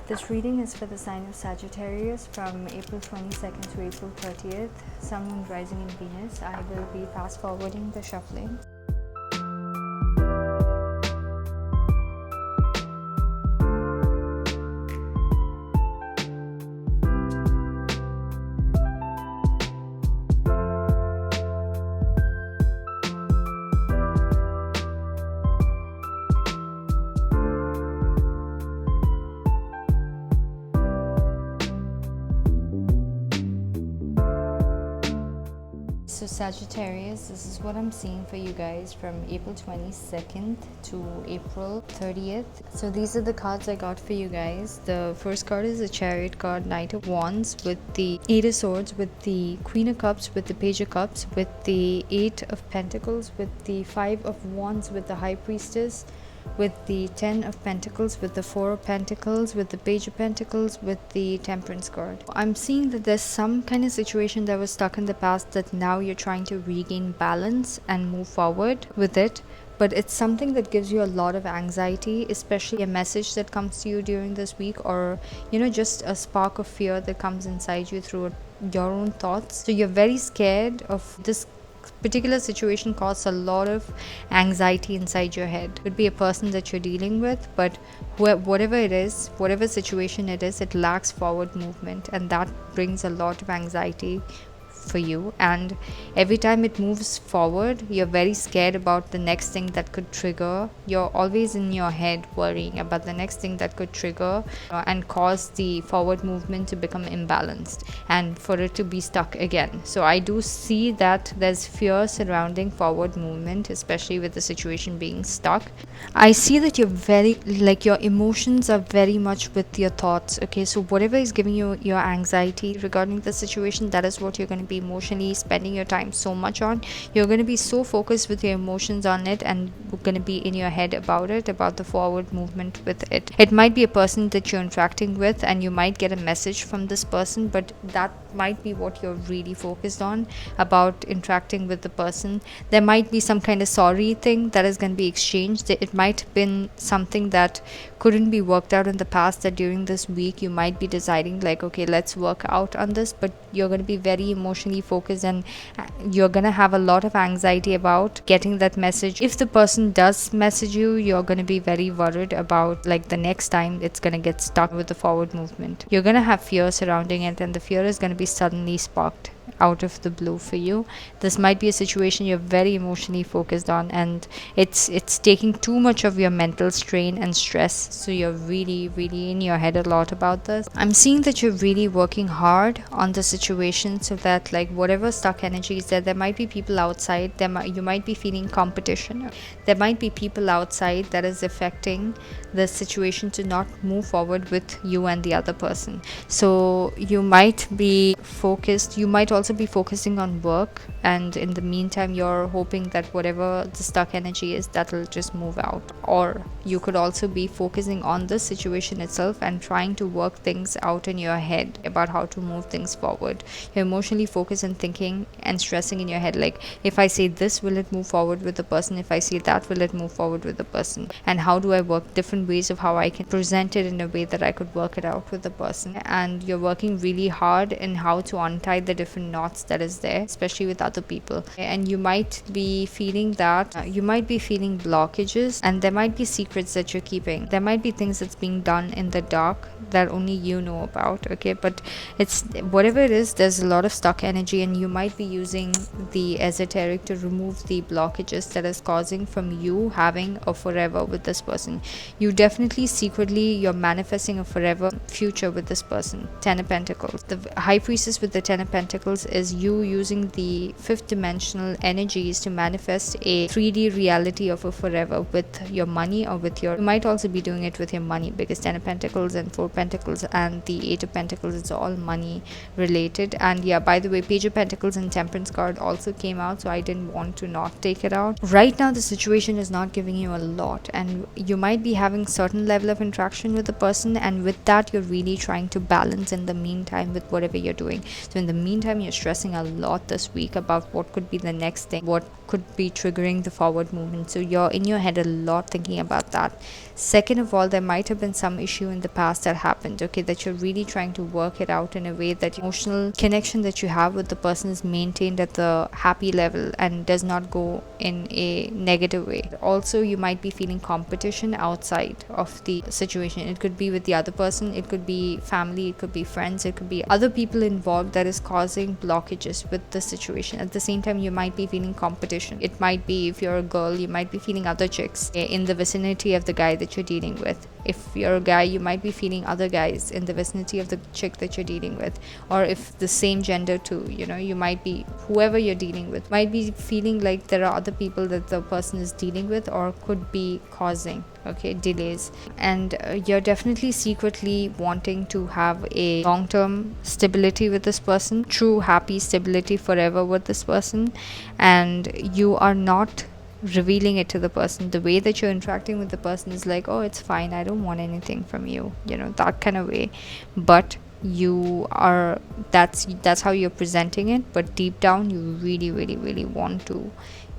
This reading is for the sign of Sagittarius from April 22nd to April 30th. Sun, Moon, Rising in Venus. I will be fast forwarding the shuffling. So Sagittarius, this is what I'm seeing for you guys from April 22nd to April 30th. So these are the cards I got for you guys. The first card is a Chariot card, Knight of Wands, with the 8 of Swords, with the Queen of Cups, with the Page of Cups, with the 8 of Pentacles, with the 5 of Wands, with the High Priestess, with the 10 of Pentacles, with the 4 of Pentacles, with the Page of Pentacles, with the Temperance card. I'm seeing that there's some kind of situation that was stuck in the past that now you're trying to regain balance and move forward with it. But it's something that gives you a lot of anxiety, especially a message that comes to you during this week, or just a spark of fear that comes inside you through your own thoughts. So you're very scared of this particular situation. Causes a lot of anxiety inside your head. It could be a person that you're dealing with, but whatever it is, whatever situation it is, it lacks forward movement, and that brings a lot of anxiety for you. And every time it moves forward, you're very scared about the next thing that could trigger. You're always in your head worrying about the next thing that could trigger and cause the forward movement to become imbalanced and for it to be stuck again. So I do see that there's fear surrounding forward movement, especially with the situation being stuck. I see that you're very, your emotions are very much with your thoughts. Okay, so whatever is giving you your anxiety regarding the situation, that is what you're going to be emotionally spending your time so much on. You're going to be so focused with your emotions on it, and going to be in your head about it, about the forward movement with it. It might be a person that you're interacting with, and you might get a message from this person, but that might be what you're really focused on, about interacting with the person. There might be some kind of sorry thing that is going to be exchanged. It might have been something that couldn't be worked out in the past, that during this week you might be deciding okay, let's work out on this, but you're going to be very emotionally focused, and you're going to have a lot of anxiety about getting that message. If the person does message you, you're going to be very worried about the next time it's going to get stuck with the forward movement. You're going to have fear surrounding it, and the fear is going to be suddenly sparked out of the blue for you. This might be a situation you're very emotionally focused on, and it's taking too much of your mental strain and stress, so you're really in your head a lot about this. I'm seeing that you're really working hard on the situation, so that whatever stuck energy is there might be people outside. You might be feeling competition. There might be people outside that is affecting the situation to not move forward with you and the other person. So you might be focused. You might also be focusing on work, and in the meantime you're hoping that whatever the stuck energy is, that will just move out. Or you could also be focusing on the situation itself and trying to work things out in your head about how to move things forward. You're emotionally focused and thinking and stressing in your head, if I say this, will it move forward with the person? If I say that, will it move forward with the person? And how do I work different ways of how I can present it in a way that I could work it out with the person? And you're working really hard in how to untie the different knots that is there, especially with other people. And you might be feeling blockages, and there might be secrets that you're keeping. There might be things that's being done in the dark that only you know about. Okay, but it's whatever it is, there's a lot of stuck energy, and you might be using the esoteric to remove the blockages that is causing from you having a forever with this person. You definitely secretly, you're manifesting a forever future with this person. 10 of Pentacles. The High Priestess with the 10 of Pentacles is you using the 5th dimensional energies to manifest a 3D reality of a forever with your money, or with you might also be doing it with your money, because 10 of Pentacles and 4 Pentacles and the 8 of Pentacles is all money related. And yeah, by the way, Page of Pentacles and Temperance card also came out, so I didn't want to not take it out. Right now the situation is not giving you a lot, and you might be having certain level of interaction with the person, and with that you're really trying to balance in the meantime with whatever you're doing. So in the meantime, you're stressing a lot this week about what could be the next thing, what could be triggering the forward movement. So you're in your head a lot thinking about that. Second of all, there might have been some issue in the past that happened, okay, that you're really trying to work it out in a way that emotional connection that you have with the person is maintained at the happy level and does not go in a negative way. Also, you might be feeling competition outside of the situation. It could be with the other person, it could be family, it could be friends, it could be other people involved that is causing blockages with the situation. At the same time, you might be feeling competition. It might be, if you're a girl, you might be feeling other chicks in the vicinity of the guy that you're dealing with. If you're a guy, you might be feeling other guys in the vicinity of the chick that you're dealing with. Or if the same gender too, you might be, whoever you're dealing with might be feeling like there are other people that the person is dealing with or could be causing delays. And you're definitely secretly wanting to have a long-term stability with this person, true happy stability forever with this person, and you are not revealing it to the person. The way that you're interacting with the person is like, oh, it's fine, I don't want anything from you, that kind of way. But that's how you're presenting it, but deep down you really really really want to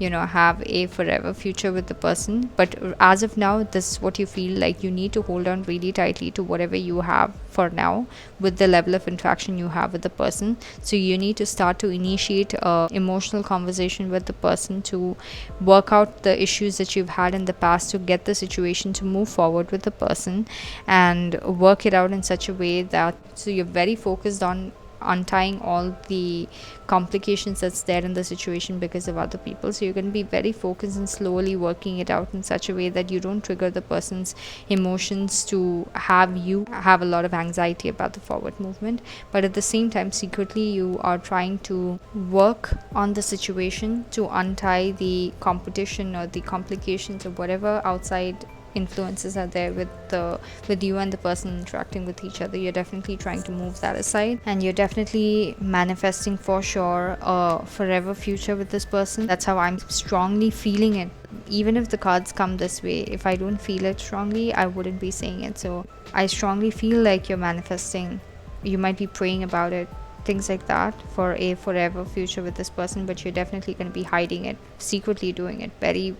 have a forever future with the person. But as of now, this is what you feel like. You need to hold on really tightly to whatever you have for now with the level of interaction you have with the person. So you need to start to initiate a emotional conversation with the person to work out the issues that you've had in the past, to get the situation to move forward with the person and work it out in such a way that, so you're very focused on untying all the complications that's there in the situation because of other people. So you're going to be very focused and slowly working it out in such a way that you don't trigger the person's emotions to have you have a lot of anxiety about the forward movement. But at the same time, secretly you are trying to work on the situation to untie the competition or the complications or whatever outside influences are there with you and the person interacting with each other. You're definitely trying to move that aside, and you're definitely manifesting for sure a forever future with this person. That's how I'm strongly feeling it. Even if the cards come this way, if I don't feel it strongly, I wouldn't be saying it. So I strongly feel like you're manifesting. You might be praying about it, things like that, for a forever future with this person, but you're definitely going to be hiding it, secretly doing it, very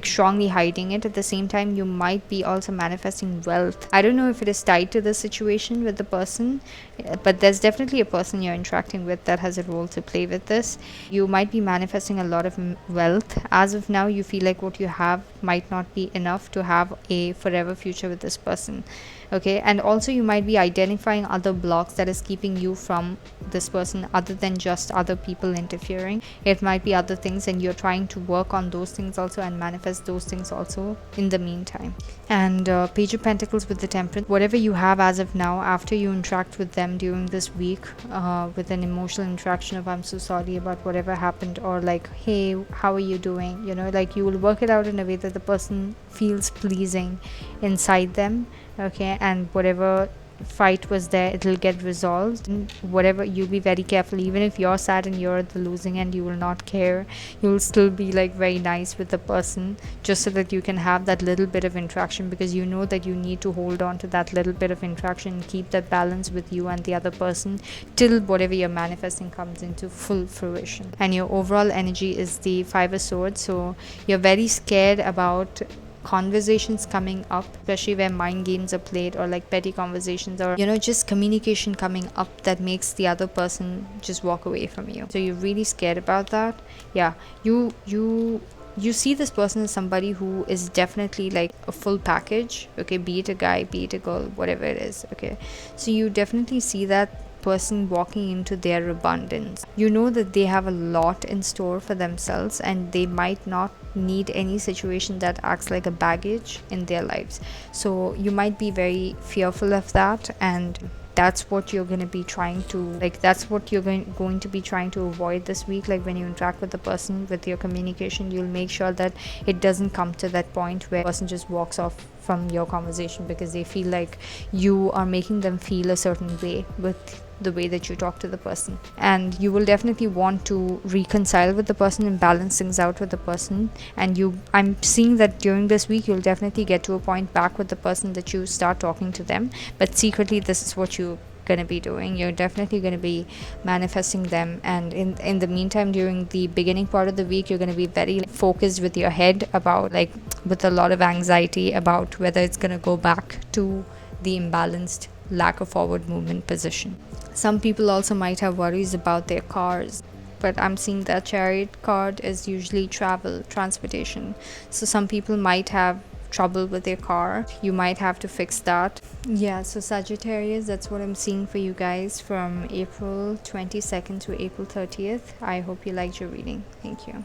strongly hiding it. At the same time, you might be also manifesting wealth. I don't know if it is tied to the situation with the person, but there's definitely a person you're interacting with that has a role to play with this. You might be manifesting a lot of wealth. As of now, you feel like what you have might not be enough to have a forever future with this person. And also you might be identifying other blocks that is keeping you from this person, other than just other people interfering. It might be other things, and you're trying to work on those things also and manifest those things also in the meantime. And Page of Pentacles with the Temperance. Whatever you have as of now, after you interact with them during this week with an emotional interaction of I'm so sorry about whatever happened, or hey, how are you doing, you will work it out in a way that the person feels pleasing inside them. And whatever fight was there, it'll get resolved. And whatever, you'll be very careful. Even if you're sad and you're the losing end, you will not care. You'll still be very nice with the person, just so that you can have that little bit of interaction, because you know that you need to hold on to that little bit of interaction and keep that balance with you and the other person till whatever you're manifesting comes into full fruition. And your overall energy is the Five of Swords. So you're very scared about conversations coming up, especially where mind games are played, or petty conversations, or just communication coming up that makes the other person just walk away from you. So you're really scared about that. You see this person as somebody who is definitely a full package, be it a guy, be it a girl, whatever it is. So you definitely see that person walking into their abundance. You know that they have a lot in store for themselves, and they might not need any situation that acts like a baggage in their lives. So you might be very fearful of that, and that's what you're going to be trying to that's what you're going to be trying to avoid this week. When you interact with the person, with your communication, you'll make sure that it doesn't come to that point where the person just walks off from your conversation because they feel like you are making them feel a certain way with the way that you talk to the person. And you will definitely want to reconcile with the person and balance things out with the person. And I'm seeing that during this week you'll definitely get to a point back with the person that you start talking to them, but secretly this is what you going to be doing. You're definitely going to be manifesting them, and in the meantime, during the beginning part of the week, you're going to be very focused with your head about with a lot of anxiety about whether it's going to go back to the imbalanced lack of forward movement position. Some people also might have worries about their cars, but I'm seeing that Chariot card is usually travel, transportation. So some people might have trouble with their car. You might have to fix that. Yeah, so Sagittarius, that's what I'm seeing for you guys from April 22nd to April 30th. I hope you liked your reading. Thank you.